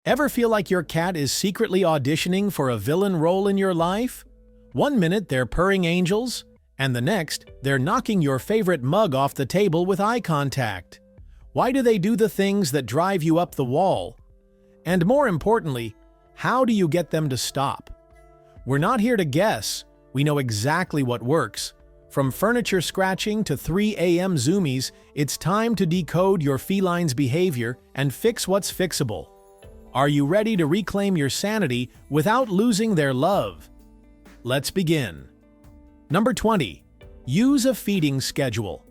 Ever feel like your cat is secretly auditioning for a villain role in your life? One minute they're purring angels, and the next they're knocking your favorite mug off the table with eye contact. Why do they do the things that drive you up the wall? And more importantly, how do you get them to stop? We're not here to guess. We know exactly what works. From furniture scratching to 3 a.m. zoomies, it's time to decode your feline's behavior and fix what's fixable. Are you ready to reclaim your sanity without losing their love? Let's begin. Number 20. Use a feeding schedule.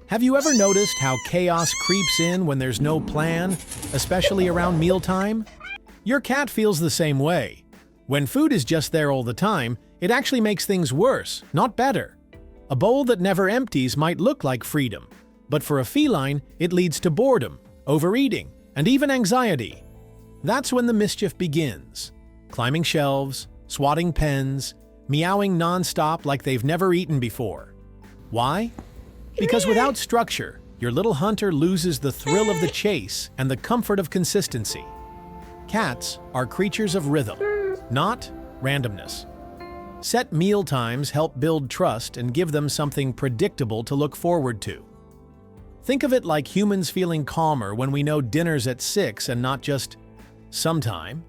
Have you ever noticed how chaos creeps in when there's no plan, especially around mealtime? Your cat feels the same way. When food is just there all the time, it actually makes things worse, not better. A bowl that never empties might look like freedom, but for a feline, it leads to boredom, overeating, and even anxiety. That's when the mischief begins. Climbing shelves, swatting pens, meowing nonstop like they've never eaten before. Why? Because without structure, your little hunter loses the thrill of the chase and the comfort of consistency. Cats are creatures of rhythm, not randomness. Set meal times help build trust and give them something predictable to look forward to. Think of it like humans feeling calmer when we know dinner's at 6 and not just sometime.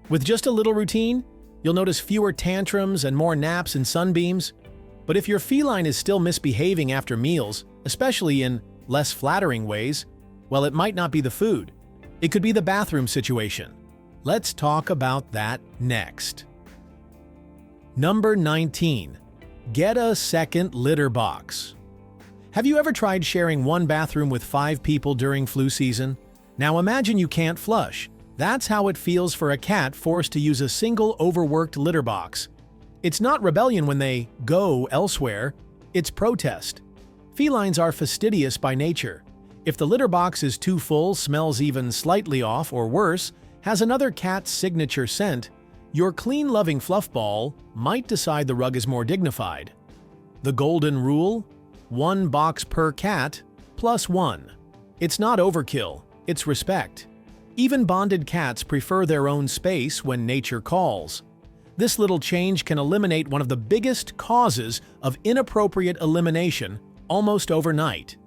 With just a little routine, you'll notice fewer tantrums and more naps and sunbeams. But if your feline is still misbehaving after meals, especially in less flattering ways, well, it might not be the food. It could be the bathroom situation. Let's talk about that next. Number 19. Get a second litter box. Have you ever tried sharing one bathroom with 5 people during flu season? Now imagine you can't flush. That's how it feels for a cat forced to use a single overworked litter box. It's not rebellion when they go elsewhere, it's protest. Felines are fastidious by nature. If the litter box is too full, smells even slightly off, or worse, has another cat's signature scent, your clean-loving fluff ball might decide the rug is more dignified. The golden rule? 1 box per cat, plus 1. It's not overkill, it's respect. Even bonded cats prefer their own space when nature calls. This little change can eliminate one of the biggest causes of inappropriate elimination almost overnight.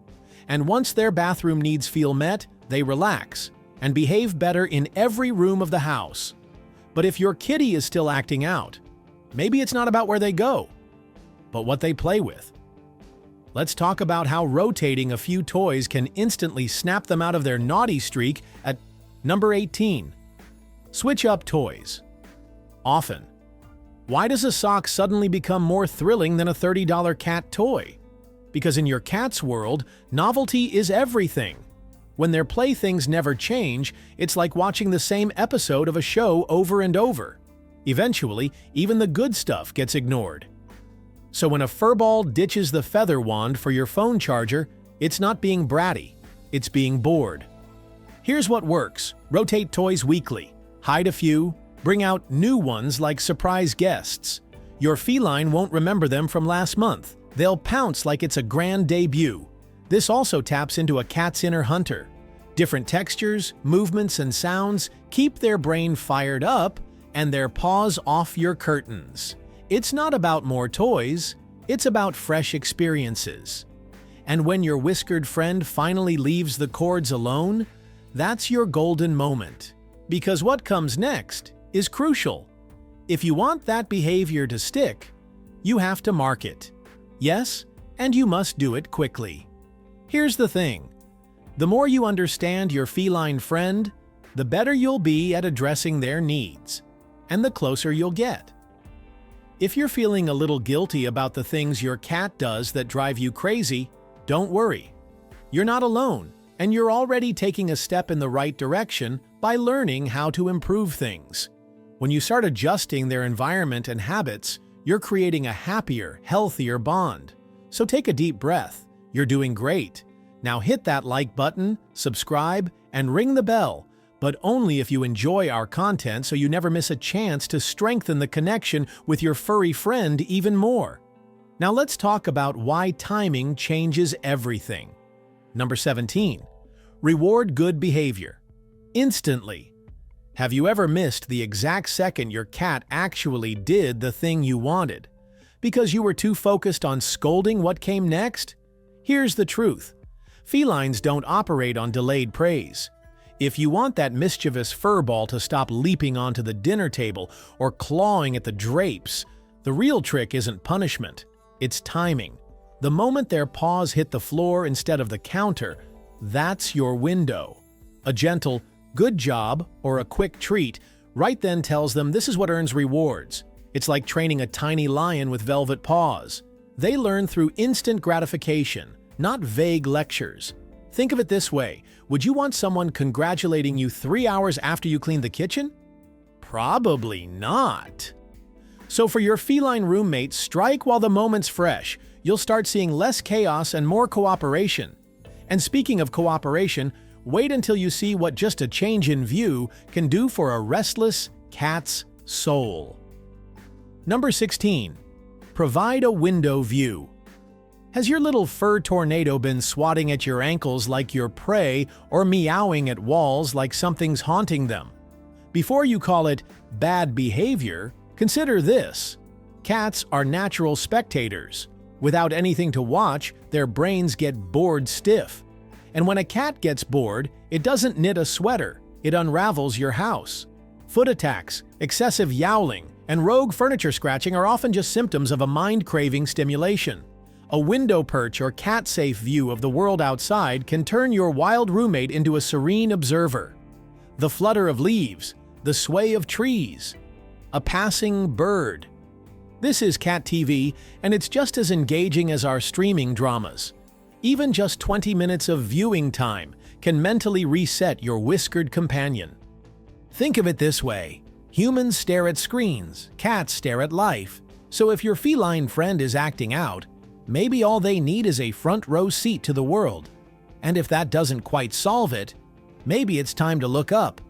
And once their bathroom needs feel met, they relax and behave better in every room of the house. But if your kitty is still acting out, maybe it's not about where they go, but what they play with. Let's talk about how rotating a few toys can instantly snap them out of their naughty streak at Number 18. Switch up toys. Often. Why does a sock suddenly become more thrilling than a $30 cat toy? Because in your cat's world, novelty is everything. When their playthings never change, it's like watching the same episode of a show over and over. Eventually, even the good stuff gets ignored. So when a furball ditches the feather wand for your phone charger, it's not being bratty, it's being bored. Here's what works. Rotate toys weekly. Hide a few. Bring out new ones like surprise guests. Your feline won't remember them from last month. They'll pounce like it's a grand debut. This also taps into a cat's inner hunter. Different textures, movements, and sounds keep their brain fired up and their paws off your curtains. It's not about more toys, it's about fresh experiences. And when your whiskered friend finally leaves the cords alone, that's your golden moment. Because what comes next is crucial. If you want that behavior to stick, you have to mark it. Yes, and you must do it quickly. Here's the thing. The more you understand your feline friend, the better you'll be at addressing their needs, and the closer you'll get. If you're feeling a little guilty about the things your cat does that drive you crazy, don't worry. You're not alone. And you're already taking a step in the right direction by learning how to improve things. When you start adjusting their environment and habits, you're creating a happier, healthier bond. So take a deep breath. You're doing great. Now hit that like button, subscribe, and ring the bell, but only if you enjoy our content so you never miss a chance to strengthen the connection with your furry friend even more. Now let's talk about why timing changes everything. Number 17. Reward good behavior. Instantly. Have you ever missed the exact second your cat actually did the thing you wanted? Because you were too focused on scolding what came next? Here's the truth. Felines don't operate on delayed praise. If you want that mischievous furball to stop leaping onto the dinner table or clawing at the drapes, the real trick isn't punishment, it's timing. The moment their paws hit the floor instead of the counter, that's your window. A gentle, "good job," or a quick treat right then tells them this is what earns rewards. It's like training a tiny lion with velvet paws. They learn through instant gratification, not vague lectures. Think of it this way. Would you want someone congratulating you 3 hours after you clean the kitchen? Probably not. So for your feline roommates, strike while the moment's fresh. You'll start seeing less chaos and more cooperation. And speaking of cooperation, wait until you see what just a change in view can do for a restless cat's soul. Number 16. Provide a window view. Has your little fur tornado been swatting at your ankles like you're prey or meowing at walls like something's haunting them? Before you call it bad behavior, consider this. Cats are natural spectators. Without anything to watch, their brains get bored stiff. And when a cat gets bored, it doesn't knit a sweater, it unravels your house. Foot attacks, excessive yowling, and rogue furniture scratching are often just symptoms of a mind-craving stimulation. A window perch or cat-safe view of the world outside can turn your wild roommate into a serene observer. The flutter of leaves, the sway of trees, a passing bird. This is Cat TV, and it's just as engaging as our streaming dramas. Even just 20 minutes of viewing time can mentally reset your whiskered companion. Think of it this way. Humans stare at screens, cats stare at life. So if your feline friend is acting out, maybe all they need is a front row seat to the world. And if that doesn't quite solve it, maybe it's time to look up.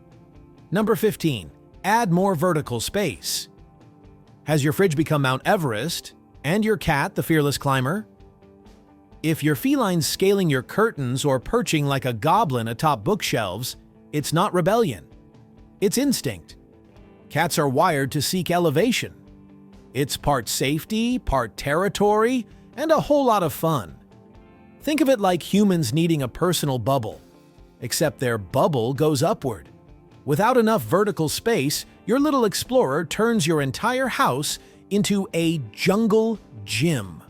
Number 15. Add more vertical space. Has your fridge become Mount Everest and your cat the fearless climber? If your feline's scaling your curtains or perching like a goblin atop bookshelves, it's not rebellion. It's instinct. Cats are wired to seek elevation. It's part safety, part territory, and a whole lot of fun. Think of it like humans needing a personal bubble, except their bubble goes upward. Without enough vertical space, your little explorer turns your entire house into a jungle gym.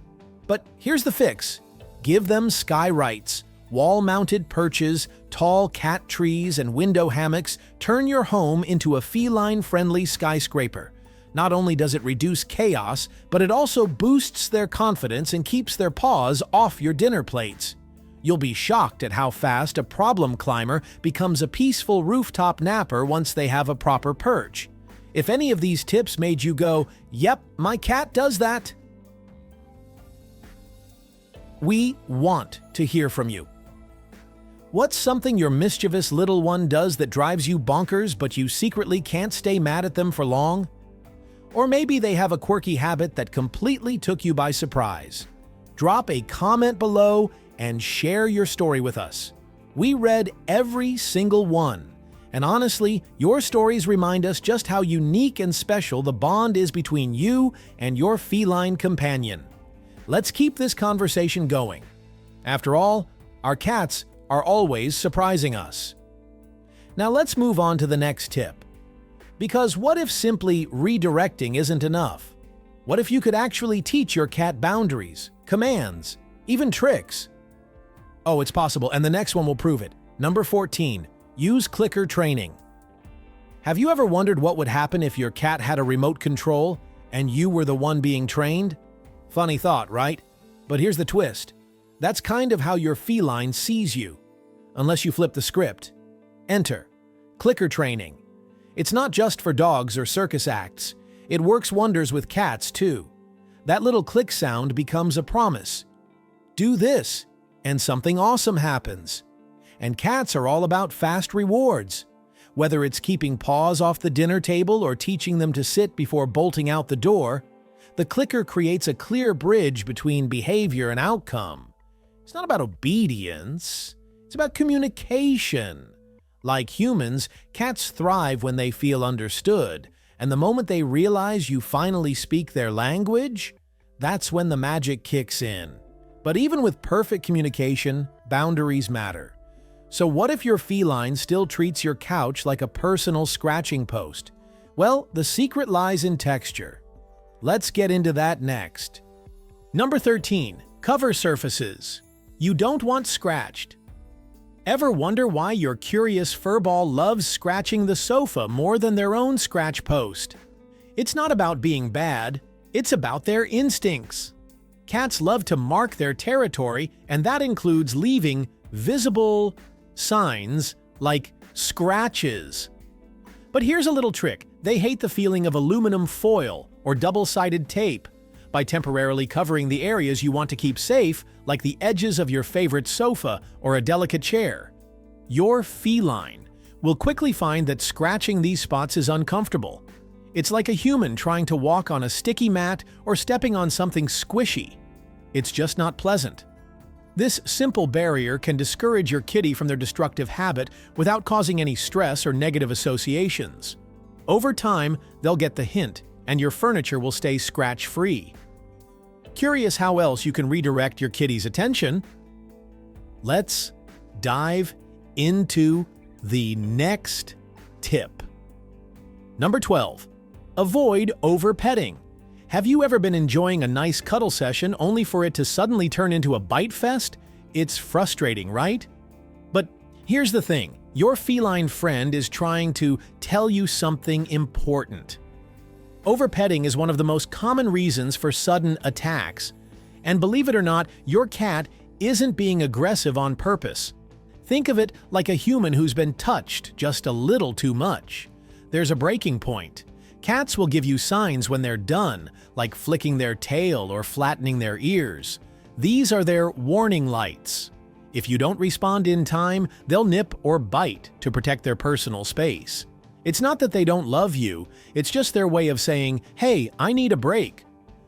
But here's the fix. Give them sky rights. Wall-mounted perches, tall cat trees, and window hammocks turn your home into a feline-friendly skyscraper. Not only does it reduce chaos, but it also boosts their confidence and keeps their paws off your dinner plates. You'll be shocked at how fast a problem climber becomes a peaceful rooftop napper once they have a proper perch. If any of these tips made you go, "Yep, my cat does that," we want to hear from you. What's something your mischievous little one does that drives you bonkers but you secretly can't stay mad at them for long? Or maybe they have a quirky habit that completely took you by surprise. Drop a comment below and share your story with us. We read every single one. And honestly, your stories remind us just how unique and special the bond is between you and your feline companion. Let's keep this conversation going. After all, our cats are always surprising us. Now let's move on to the next tip. Because what if simply redirecting isn't enough? What if you could actually teach your cat boundaries, commands, even tricks? Oh, it's possible, and the next one will prove it. Number 14. Use clicker training. Have you ever wondered what would happen if your cat had a remote control and you were the one being trained? Funny thought, right? But here's the twist. That's kind of how your feline sees you. Unless you flip the script. Enter. Clicker training. It's not just for dogs or circus acts. It works wonders with cats, too. That little click sound becomes a promise. Do this, and something awesome happens. And cats are all about fast rewards. Whether it's keeping paws off the dinner table or teaching them to sit before bolting out the door, the clicker creates a clear bridge between behavior and outcome. It's not about obedience. It's about communication. Like humans, cats thrive when they feel understood, and the moment they realize you finally speak their language, that's when the magic kicks in. But even with perfect communication, boundaries matter. So what if your feline still treats your couch like a personal scratching post? Well, the secret lies in texture. Let's get into that next. Number 13. Cover surfaces. You don't want scratched. Ever wonder why your curious furball loves scratching the sofa more than their own scratch post? It's not about being bad, it's about their instincts. Cats love to mark their territory, and that includes leaving visible signs like scratches. But here's a little trick. They hate the feeling of aluminum foil or double-sided tape. By temporarily covering the areas you want to keep safe, like the edges of your favorite sofa or a delicate chair, your feline will quickly find that scratching these spots is uncomfortable. It's like a human trying to walk on a sticky mat or stepping on something squishy. It's just not pleasant. This simple barrier can discourage your kitty from their destructive habit without causing any stress or negative associations. Over time, they'll get the hint, and your furniture will stay scratch-free. Curious how else you can redirect your kitty's attention? Let's dive into the next tip. Number 12. Avoid overpetting. Have you ever been enjoying a nice cuddle session only for it to suddenly turn into a bite fest? It's frustrating, right? But here's the thing. Your feline friend is trying to tell you something important. Overpetting is one of the most common reasons for sudden attacks. And believe it or not, your cat isn't being aggressive on purpose. Think of it like a human who's been touched just a little too much. There's a breaking point. Cats will give you signs when they're done, like flicking their tail or flattening their ears. These are their warning lights. If you don't respond in time, they'll nip or bite to protect their personal space. It's not that they don't love you, it's just their way of saying, "Hey, I need a break."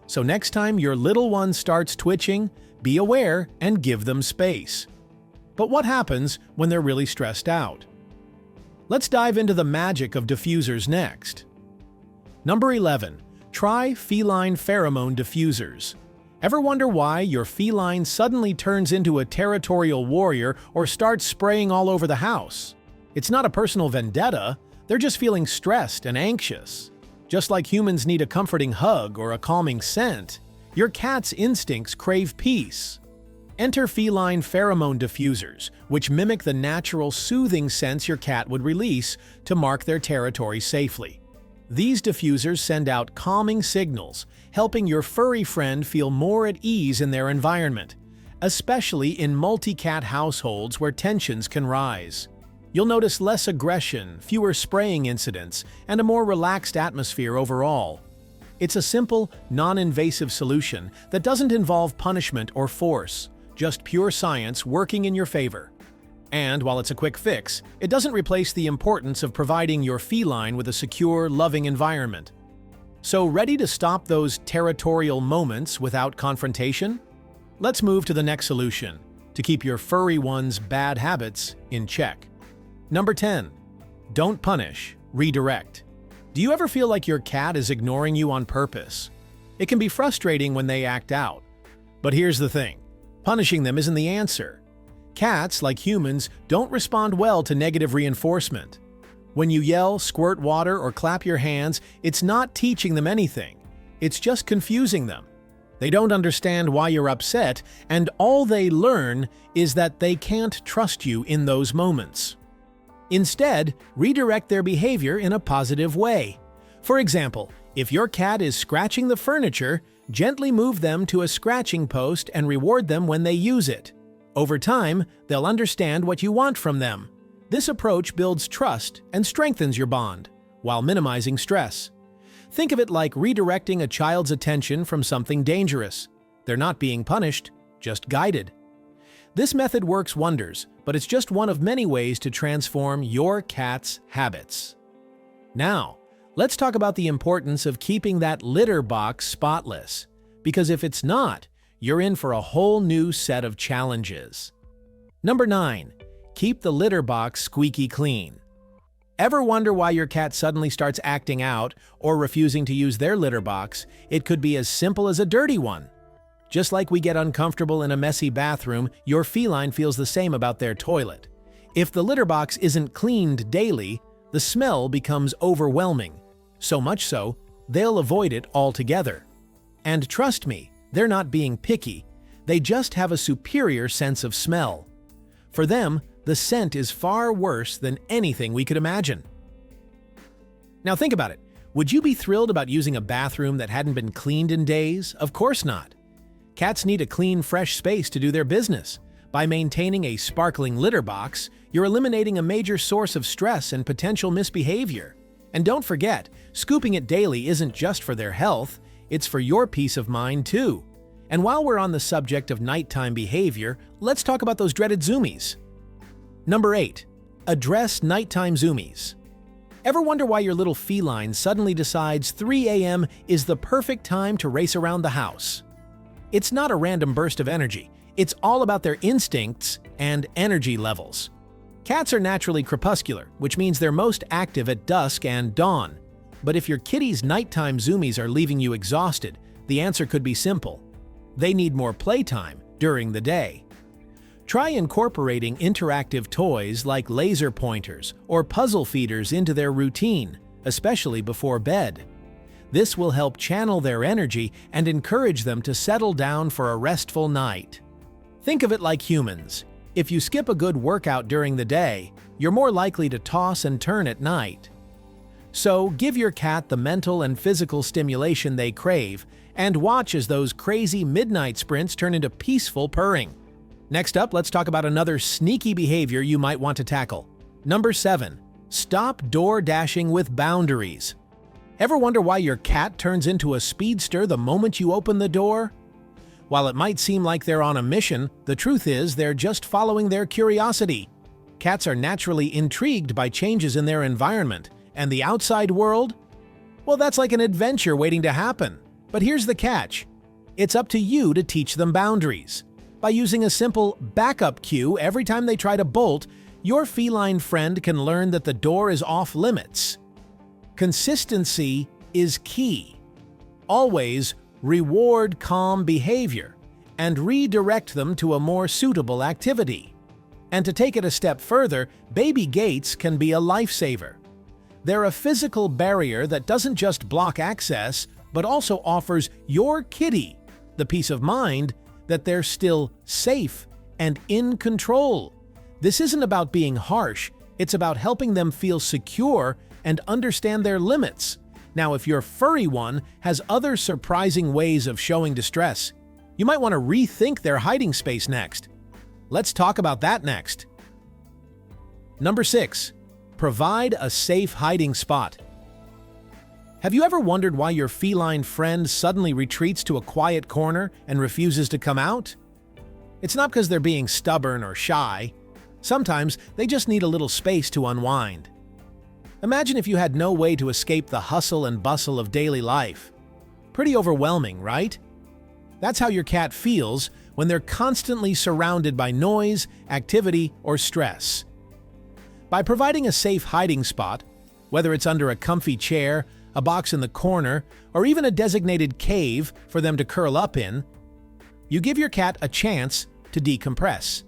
So next time your little one starts twitching, be aware and give them space. But what happens when they're really stressed out? Let's dive into the magic of diffusers next. Number 11. Try feline pheromone diffusers. Ever wonder why your feline suddenly turns into a territorial warrior or starts spraying all over the house? It's not a personal vendetta, they're just feeling stressed and anxious. Just like humans need a comforting hug or a calming scent, your cat's instincts crave peace. Enter feline pheromone diffusers, which mimic the natural soothing scents your cat would release to mark their territory safely. These diffusers send out calming signals, helping your furry friend feel more at ease in their environment, especially in multi-cat households where tensions can rise. You'll notice less aggression, fewer spraying incidents, and a more relaxed atmosphere overall. It's a simple, non-invasive solution that doesn't involve punishment or force, just pure science working in your favor. And while it's a quick fix, it doesn't replace the importance of providing your feline with a secure, loving environment. So ready to stop those territorial moments without confrontation? Let's move to the next solution to keep your furry one's bad habits in check. Number 10. Don't punish, redirect. Do you ever feel like your cat is ignoring you on purpose? It can be frustrating when they act out. But here's the thing. Punishing them isn't the answer. Cats, like humans, don't respond well to negative reinforcement. When you yell, squirt water, or clap your hands, it's not teaching them anything. It's just confusing them. They don't understand why you're upset, and all they learn is that they can't trust you in those moments. Instead, redirect their behavior in a positive way. For example, if your cat is scratching the furniture, gently move them to a scratching post and reward them when they use it. Over time, they'll understand what you want from them. This approach builds trust and strengthens your bond, while minimizing stress. Think of it like redirecting a child's attention from something dangerous. They're not being punished, just guided. This method works wonders, but it's just one of many ways to transform your cat's habits. Now, let's talk about the importance of keeping that litter box spotless, because if it's not, you're in for a whole new set of challenges. Number 9. Keep the litter box squeaky clean. Ever wonder why your cat suddenly starts acting out or refusing to use their litter box? It could be as simple as a dirty one. Just like we get uncomfortable in a messy bathroom, your feline feels the same about their toilet. If the litter box isn't cleaned daily, the smell becomes overwhelming. So much so, they'll avoid it altogether. And trust me, they're not being picky. They just have a superior sense of smell. For them, the scent is far worse than anything we could imagine. Now think about it. Would you be thrilled about using a bathroom that hadn't been cleaned in days? Of course not. Cats need a clean, fresh space to do their business. By maintaining a sparkling litter box, you're eliminating a major source of stress and potential misbehavior. And don't forget, scooping it daily isn't just for their health, it's for your peace of mind too. And while we're on the subject of nighttime behavior, let's talk about those dreaded zoomies. Number 8. Address nighttime zoomies. Ever wonder why your little feline suddenly decides 3 a.m. is the perfect time to race around the house? It's not a random burst of energy. It's all about their instincts and energy levels. Cats are naturally crepuscular, which means they're most active at dusk and dawn. But if your kitty's nighttime zoomies are leaving you exhausted, the answer could be simple. They need more playtime during the day. Try incorporating interactive toys like laser pointers or puzzle feeders into their routine, especially before bed. This will help channel their energy and encourage them to settle down for a restful night. Think of it like humans. If you skip a good workout during the day, you're more likely to toss and turn at night. So give your cat the mental and physical stimulation they crave and watch as those crazy midnight sprints turn into peaceful purring. Next up, let's talk about another sneaky behavior you might want to tackle. Number 7. Stop door dashing with boundaries. Ever wonder why your cat turns into a speedster the moment you open the door? While it might seem like they're on a mission, the truth is they're just following their curiosity. Cats are naturally intrigued by changes in their environment, and the outside world? Well, that's like an adventure waiting to happen. But here's the catch. It's up to you to teach them boundaries. By using a simple backup cue every time they try to bolt, your feline friend can learn that the door is off limits. Consistency is key. Always reward calm behavior and redirect them to a more suitable activity. And to take it a step further, baby gates can be a lifesaver. They're a physical barrier that doesn't just block access, but also offers your kitty the peace of mind that they're still safe and in control. This isn't about being harsh, it's about helping them feel secure and understand their limits. Now, if your furry one has other surprising ways of showing distress, you might want to rethink their hiding space next. Let's talk about that next. Number 6. Provide a safe hiding spot. Have you ever wondered why your feline friend suddenly retreats to a quiet corner and refuses to come out? It's not because they're being stubborn or shy. Sometimes they just need a little space to unwind. Imagine if you had no way to escape the hustle and bustle of daily life. Pretty overwhelming, right? That's how your cat feels when they're constantly surrounded by noise, activity, or stress. By providing a safe hiding spot, whether it's under a comfy chair, a box in the corner, or even a designated cave for them to curl up in, you give your cat a chance to decompress.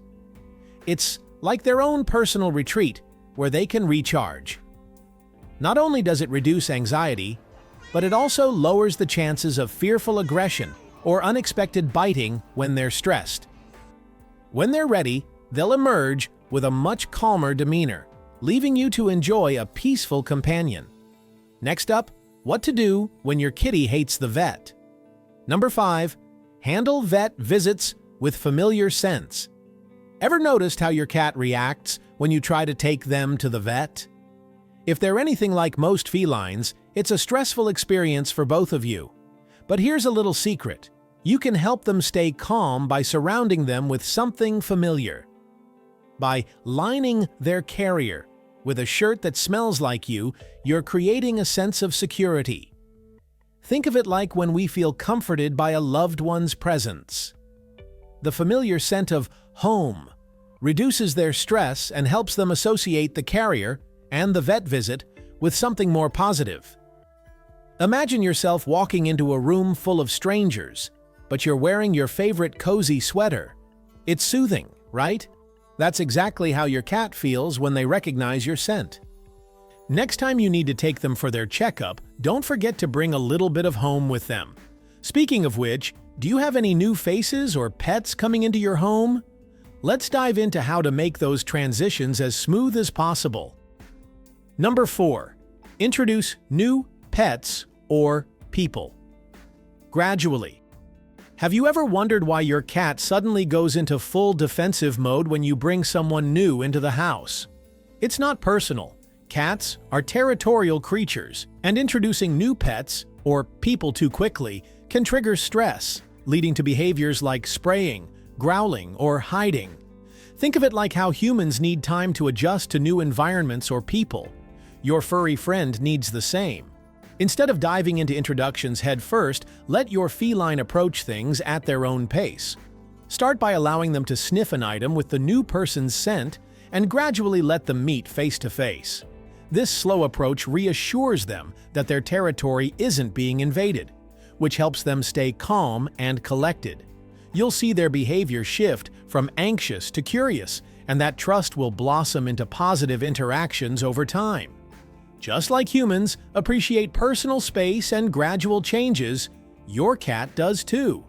It's like their own personal retreat where they can recharge. Not only does it reduce anxiety, but it also lowers the chances of fearful aggression or unexpected biting when they're stressed. When they're ready, they'll emerge with a much calmer demeanor, leaving you to enjoy a peaceful companion. Next up, what to do when your kitty hates the vet. Number 5. Handle vet visits with familiar scents. Ever noticed how your cat reacts when you try to take them to the vet? If they're anything like most felines, it's a stressful experience for both of you. But here's a little secret. You can help them stay calm by surrounding them with something familiar. By lining their carrier with a shirt that smells like you, you're creating a sense of security. Think of it like when we feel comforted by a loved one's presence. The familiar scent of home reduces their stress and helps them associate the carrier and the vet visit with something more positive. Imagine yourself walking into a room full of strangers, but you're wearing your favorite cozy sweater. It's soothing, right? That's exactly how your cat feels when they recognize your scent. Next time you need to take them for their checkup, don't forget to bring a little bit of home with them. Speaking of which, do you have any new faces or pets coming into your home? Let's dive into how to make those transitions as smooth as possible. Number 4. Introduce new pets or people. Gradually. Have you ever wondered why your cat suddenly goes into full defensive mode when you bring someone new into the house? It's not personal. Cats are territorial creatures, and introducing new pets, or people too quickly, can trigger stress, leading to behaviors like spraying, growling, or hiding. Think of it like how humans need time to adjust to new environments or people. Your furry friend needs the same. Instead of diving into introductions head first, let your feline approach things at their own pace. Start by allowing them to sniff an item with the new person's scent and gradually let them meet face to face. This slow approach reassures them that their territory isn't being invaded, which helps them stay calm and collected. You'll see their behavior shift from anxious to curious, and that trust will blossom into positive interactions over time. Just like humans appreciate personal space and gradual changes, your cat does too.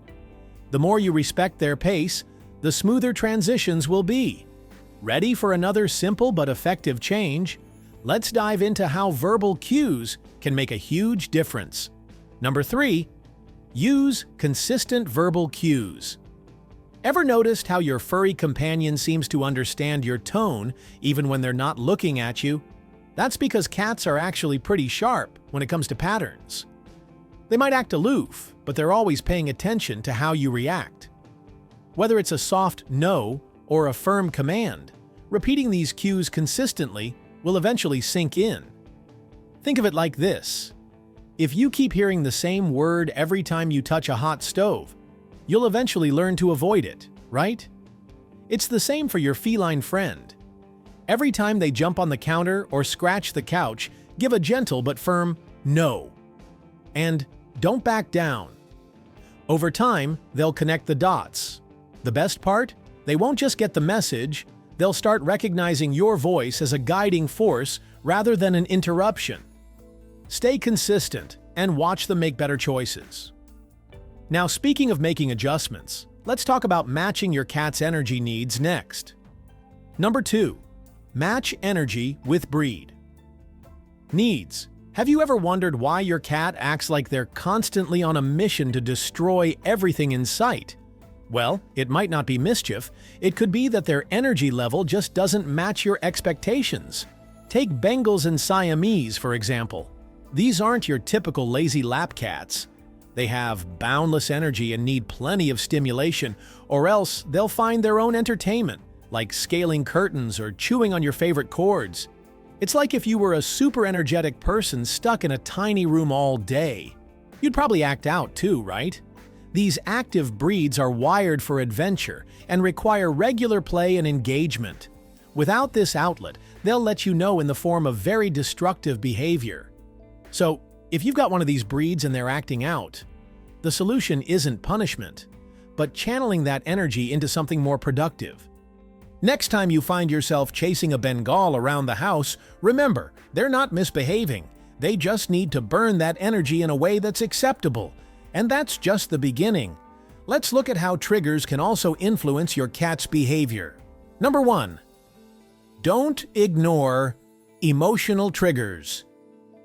The more you respect their pace, the smoother transitions will be. Ready for another simple but effective change? Let's dive into how verbal cues can make a huge difference. Number 3. Use consistent verbal cues. Ever noticed how your furry companion seems to understand your tone even when they're not looking at you? That's because cats are actually pretty sharp when it comes to patterns. They might act aloof, but they're always paying attention to how you react. Whether it's a soft no or a firm command, repeating these cues consistently will eventually sink in. Think of it like this. If you keep hearing the same word every time you touch a hot stove, you'll eventually learn to avoid it, right? It's the same for your feline friend. Every time they jump on the counter or scratch the couch, give a gentle but firm no. And don't back down. Over time, they'll connect the dots. The best part? They won't just get the message, they'll start recognizing your voice as a guiding force rather than an interruption. Stay consistent and watch them make better choices. Now, speaking of making adjustments, let's talk about matching your cat's energy needs next. Number 2. Match energy with breed. Needs. Have you ever wondered why your cat acts like they're constantly on a mission to destroy everything in sight? Well, it might not be mischief. It could be that their energy level just doesn't match your expectations. Take Bengals and Siamese, for example. These aren't your typical lazy lap cats. They have boundless energy and need plenty of stimulation, or else they'll find their own entertainment, like scaling curtains or chewing on your favorite cords. It's like if you were a super energetic person stuck in a tiny room all day. You'd probably act out too, right? These active breeds are wired for adventure and require regular play and engagement. Without this outlet, they'll let you know in the form of very destructive behavior. So, if you've got one of these breeds and they're acting out, the solution isn't punishment, but channeling that energy into something more productive. Next time you find yourself chasing a Bengal around the house, remember, they're not misbehaving. They just need to burn that energy in a way that's acceptable. And that's just the beginning. Let's look at how triggers can also influence your cat's behavior. Number 1. Don't ignore emotional triggers.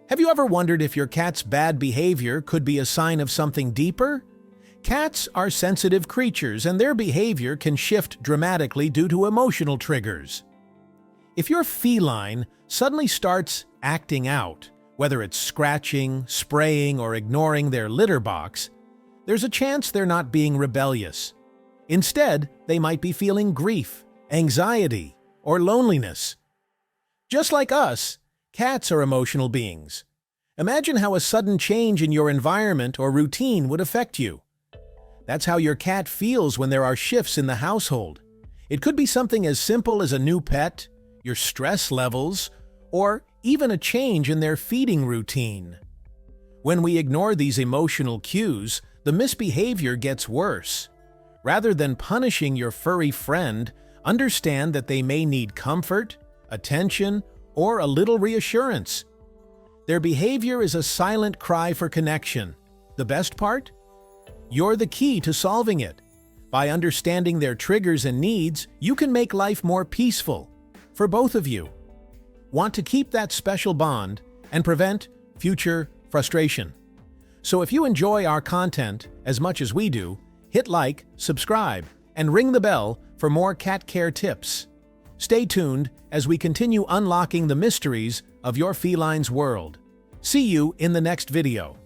Have you ever wondered if your cat's bad behavior could be a sign of something deeper? Cats are sensitive creatures, and their behavior can shift dramatically due to emotional triggers. If your feline suddenly starts acting out, whether it's scratching, spraying, or ignoring their litter box, there's a chance they're not being rebellious. Instead, they might be feeling grief, anxiety, or loneliness. Just like us, cats are emotional beings. Imagine how a sudden change in your environment or routine would affect you. That's how your cat feels when there are shifts in the household. It could be something as simple as a new pet, your stress levels, or even a change in their feeding routine. When we ignore these emotional cues, the misbehavior gets worse. Rather than punishing your furry friend, understand that they may need comfort, attention, or a little reassurance. Their behavior is a silent cry for connection. The best part? You're the key to solving it. By understanding their triggers and needs, you can make life more peaceful for both of you. Want to keep that special bond and prevent future frustration. So if you enjoy our content as much as we do, hit like, subscribe, and ring the bell for more cat care tips. Stay tuned as we continue unlocking the mysteries of your feline's world. See you in the next video.